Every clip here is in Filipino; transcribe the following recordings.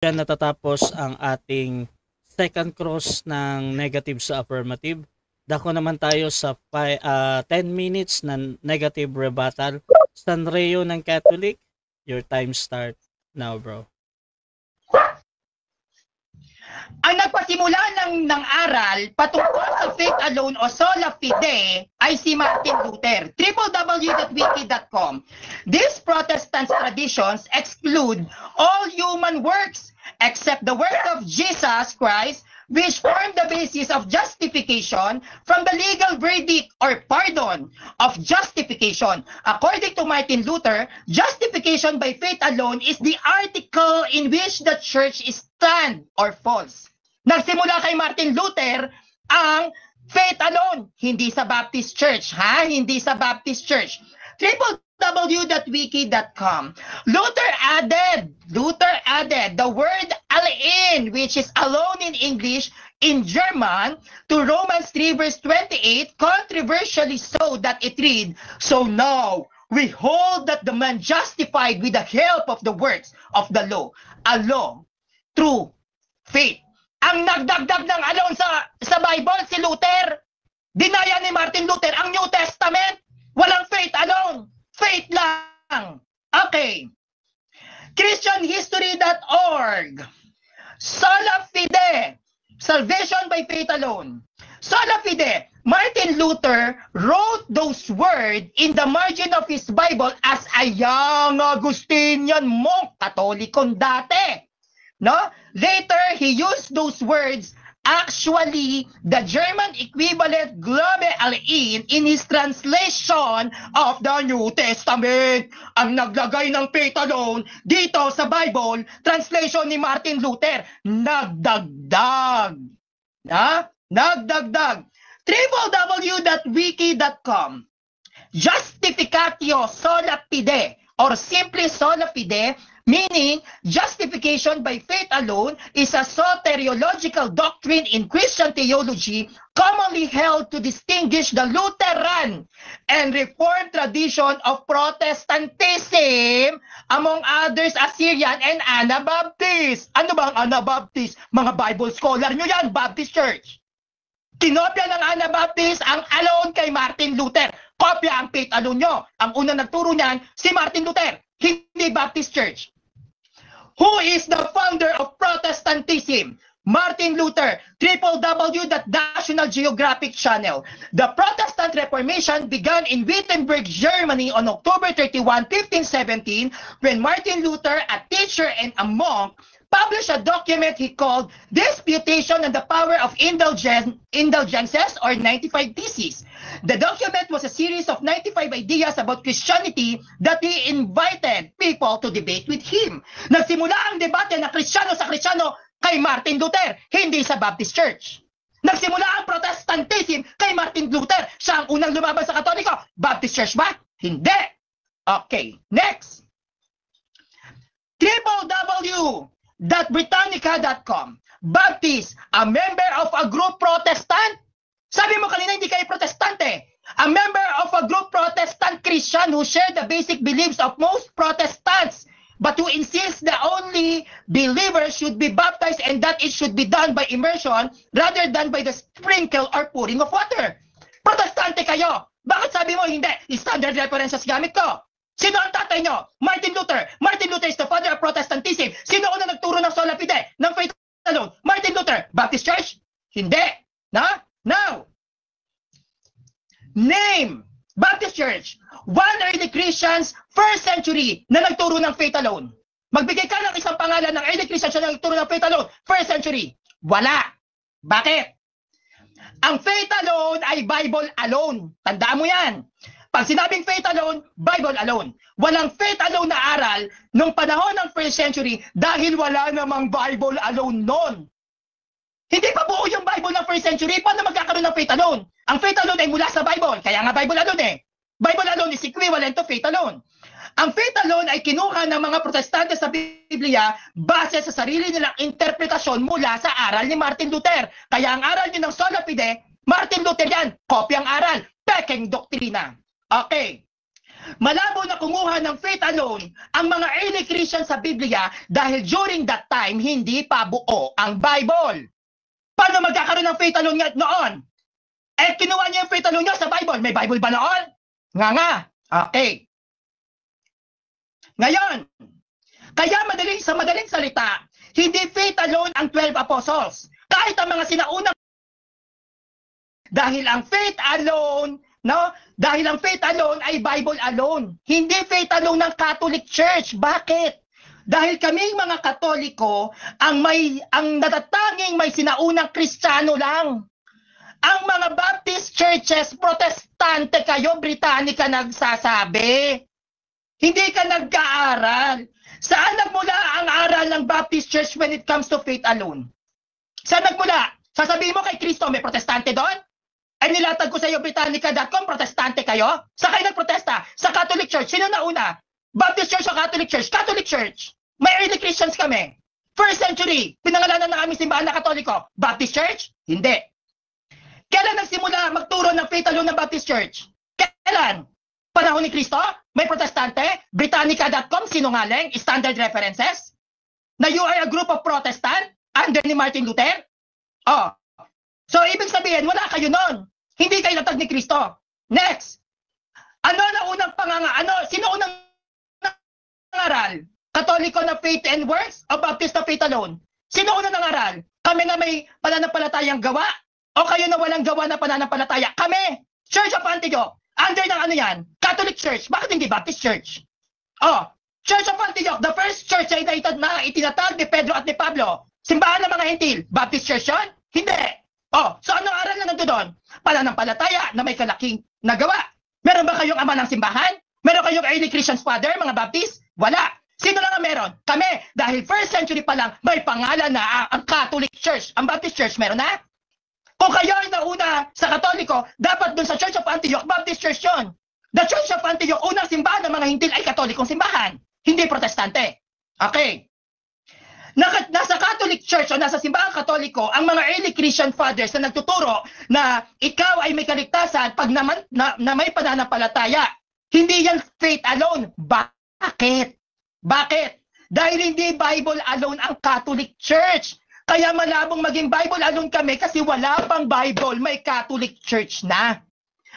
Diyan natatapos ang ating second cross ng negative sa affirmative. Dako naman tayo sa 10 minutes na negative rebuttal. Sanreo ng Catholic, your time start now, bro. Ang nagpasimula ng aral patungkol sa faith alone o sola fide ay si Martin Luther. www.wiki.com. These Protestant traditions exclude all human works except the work of Jesus Christ, which form the basis of justification from the legal verdict or pardon of justification. According to Martin Luther, justification by faith alone is the article in which the church stands or falls. Nagsimula kay Martin Luther ang faith alone, hindi sa Baptist Church, hindi sa Baptist Church. www.wiki.com. Luther added the word allein, which is alone in English, in German, to Romans 3 verse 28, controversially so that it read, "So now we hold that the man justified with the help of the works of the law, alone, through faith." Ang nagdagdag ng alone sa Bible, si Luther. Dinaya ni Martin Luther ang New Testament. Walang faith alone. Faith lang. Okay. ChristianHistory.org. Sola fide. Salvation by faith alone. Sola fide. Martin Luther wrote those words in the margin of his Bible as a young Augustinian monk, Katolikon dati. No? Later, he used those words, actually, the German equivalent Glaube allein in his translation of the New Testament. Ang naglagay ng faith alone dito sa Bible, translation ni Martin Luther, nagdagdag. Nagdagdag. www.wiki.com. Justificatio sola fide, or simply sola fide, meaning justification by faith alone, is a soteriological doctrine in Christian theology commonly held to distinguish the Lutheran and Reformed tradition of Protestantism, among others Assyrian and Anabaptist. Ano ba ang Anabaptist? Mga Bible scholar nyo yan, Baptist Church. Kinopya ng Anabaptist ang alone kay Martin Luther. Kopya ang faith alone nyo. Ang unang nagturo niyan, si Martin Luther, hindi Baptist Church. Who is the founder of Protestantism? Martin Luther, www.National Geographic Channel. The Protestant Reformation began in Wittenberg, Germany on October 31, 1517, when Martin Luther, a teacher and a monk, published a document he called Disputation on the Power of Indulgences, or 95 Theses. The document was a series of 95 ideas about Christianity that he invited people to debate with him. Nagsimula ang debate na Kristiyano sa Kristiyano kay Martin Luther, hindi sa Baptist Church. Nagsimula ang Protestantism kay Martin Luther. Siya ang unang lumaban sa Katoliko. Baptist Church ba? Hindi. Okay, next. www.britannica.com. Baptist, a member of a group Protestant. Sabi mo kanina hindi kayo Protestante. A member of a group Protestant Christian who share the basic beliefs of most Protestants, but who insists that only believers should be baptized and that it should be done by immersion rather than by the sprinkle or pouring of water. Protestante kayo. Bakit sabi mo hindi? Standard references gamit ko. Sino ang tatay nyo? Martin Luther. Martin Luther is the father of Protestantism. Sino una nagturo ng sola fide, ng faith alone? Martin Luther. Baptist Church? Hindi. Now, name Baptist Church. One early Christians, first century, na nagturo ng faith alone. Magbigay ka ng isang pangalan ng early Christians na nagturo ng faith alone. First century. Wala. Bakit? Ang faith alone ay Bible alone. Tandaan mo yan. Pag sinabing faith alone, Bible alone. Walang faith alone na aral nung panahon ng first century dahil wala namang Bible alone noon. Hindi pa buo yung Bible ng first century. Paano magkakaroon ng faith alone? Ang faith alone ay mula sa Bible. Kaya nga Bible alone eh. Bible alone is equivalent to faith alone. Ang faith alone ay kinuha ng mga Protestante sa Biblia base sa sarili nilang interpretasyon mula sa aral ni Martin Luther. Kaya ang aral niyo ng sola fide, Martin Luther yan. Kopyang aral. Peking doktrina. Okay. Malabo na kumuha ng faith alone ang mga early Christians sa Biblia dahil during that time, hindi pa buo ang Bible. Paano magkakaroon ng faith alone noon? Eh, kinuha niyo yung faith alone niyo sa Bible. May Bible ba noon? Nga. Okay. Ngayon, kaya sa madaling salita, hindi faith alone ang 12 apostles. Kahit ang mga sinaunang dahil ang faith alone, dahil ang faith alone ay Bible alone. Hindi faith alone ng Catholic Church. Bakit? Dahil kaming mga Katoliko ang natatanging may sinaunang Kristiyano lang. Ang mga Baptist churches, Protestante kayo, Britannica nagsasabi. Hindi ka nag-aaral. Saan nagmula ang aral ng Baptist Church when it comes to faith alone? Saan nagmula? Sasabihin mo kay Kristo, may Protestante doon? Ay nilatag ko sa iyo, Britannica.com, Protestante kayo? Sa kayo nagprotesta? Sa Catholic Church, sino nauna? Baptist Church o Catholic Church? Catholic Church. May early Christians kami. First century, pinangalanan na kami simbahan na Katoliko. Baptist Church? Hindi. Kailan nagsimula magturo ng faith alone ng Baptist Church? Kailan? Panahon ni Kristo? May Protestante? Britannica.com, sinungaling? Standard references? Na you are a group of Protestant? Under ni Martin Luther? Oh. So, ibig sabihin, wala kayo nun. Hindi kayo natag ni Kristo. Next. Sino unang nangaral? Katoliko na faith and works o Baptist na faith alone? Sino unang nangaral? Kami na may pananampalatayang gawa? O kayo na walang gawa na pananampalataya? Kami! Church of Antioch. Under ng yan? Catholic Church. Bakit hindi Baptist Church? Oh, Church of Antioch, the first church na itinatag ni Pedro at ni Pablo. Simbahan ng mga Hentil. Baptist Church yun? Hindi. Oh, so anong aral na nandoon? Pananampalataya na may kalaking nagawa. Meron ba kayong ama ng simbahan? Meron kayong early Christians father, mga Baptist? Wala. Sino lang ang meron? Kami. Dahil first century pa lang, may pangalan na ang Catholic Church. Ang Baptist Church, meron na? Kung kayo ay nauna sa Katoliko, dapat dun sa Church of Antioch, Baptist Church yun. The Church of Antioch, unang simbahan ng mga Hintil ay Katolikong simbahan. Hindi Protestante. Okay. Nasa Catholic Church o nasa simbahang Katoliko, ang mga early Christian fathers na nagtuturo na ikaw ay may kaligtasan pag na may pananampalataya. Hindi yan faith alone. Bakit? Bakit? Dahil hindi Bible alone ang Catholic Church. Kaya malabong maging Bible alone kami kasi wala pang Bible, may Catholic Church na.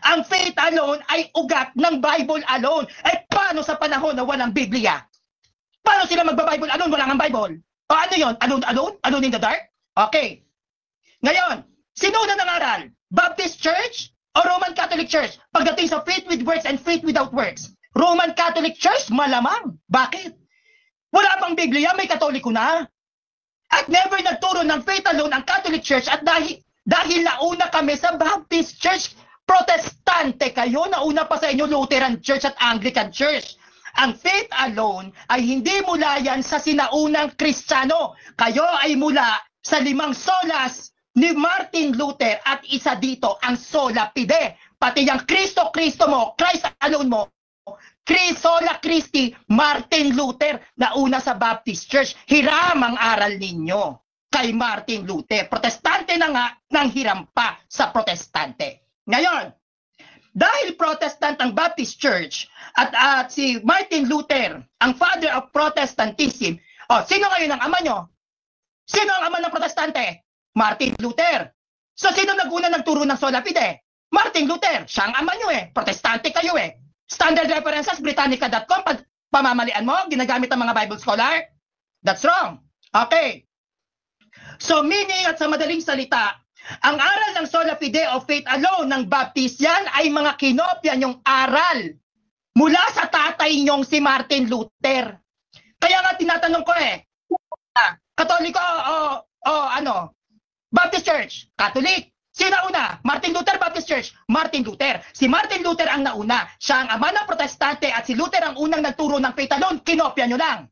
Ang faith alone ay ugat ng Bible alone. Eh paano sa panahon na walang Biblia? Paano sila magba-Bible alone? Wala nang Bible. O ano yun? Alone? Alone in the dark? Okay. Ngayon, sino na nangaral? Baptist Church o Roman Catholic Church? Pagdating sa faith with works and faith without works. Roman Catholic Church, malamang. Bakit? Wala pang Biblia, may Katoliko na. At never nagturo ng faith alone ang Catholic Church at dahil nauna kami sa Baptist Church, Protestante kayo, nauna pa sa inyo Lutheran Church at Anglican Church. Ang faith alone ay hindi mula yan sa sinaunang Kristiyano. Kayo ay mula sa 5 solas ni Martin Luther at isa dito ang sola fide. Pati yung Kristo mo, Christ alone mo, Sola Christi, Martin Luther, nauna sa Baptist Church. Hiram ang aral ninyo kay Martin Luther. Protestante na nga, nang hiram pa sa Protestante. Ngayon, dahil Protestant ang Baptist Church at si Martin Luther, ang father of Protestantism, sino ngayon ang ama nyo? Sino ang ama ng Protestante? Martin Luther. So sino naguna nagturo ng sola fide? Martin Luther. Siya ang ama nyo Protestante kayo Standard references, Britannica.com, pag pamamalian mo, ginagamit ang mga Bible scholar? That's wrong. Okay. So meaning at sa madaling salita, ang aral ng sola fide o faith alone ng Baptist yan ay mga kinopya nyong aral mula sa tatay nyong si Martin Luther. Kaya nga tinatanong ko Katoliko Baptist Church, Catholic. Sino una? Martin Luther, Baptist Church. Martin Luther. Si Martin Luther ang nauna. Siya ang ama ng Protestante at si Luther ang unang nagturo ng faith alone. Kinopya nyo lang.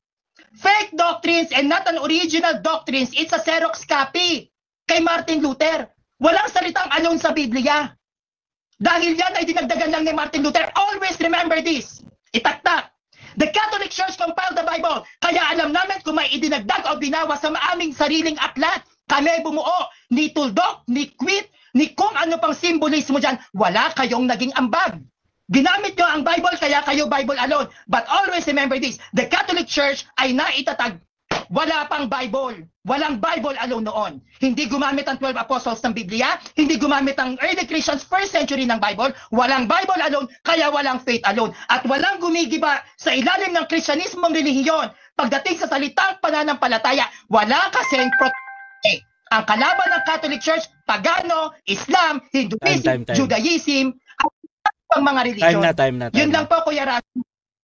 Fake doctrines and not an original doctrines. It's a Xerox copy kay Martin Luther. Walang salitang alone sa Biblia. Dahil yan ay dinagdagan lang ni Martin Luther. Always remember this. Itaktak. The Catholic Church compiled the Bible. Kaya alam namin kung may idinagdag o binawa sa aming sariling aklat. Kami bumuo, ni tuldok, ni quit, ni kung ano pang simbolismo dyan, wala kayong naging ambag. Ginamit nyo ang Bible, kaya kayo Bible alone. But always remember this, the Catholic Church ay naitatag, wala pang Bible. Walang Bible alone noon. Hindi gumamit ang 12 apostles ng Biblia, hindi gumamit ang early Christians first century ng Bible, walang Bible alone, kaya walang faith alone. At walang gumigiba sa ilalim ng Kristyanismong relihiyon. Pagdating sa salitang pananampalataya, wala kasing proteste. Ang kalaban ng Catholic Church, pagano, Islam, Hinduism, Time. Judaism, at ang mga relihiyon. Time na. Yun lang po, Kuya Ras.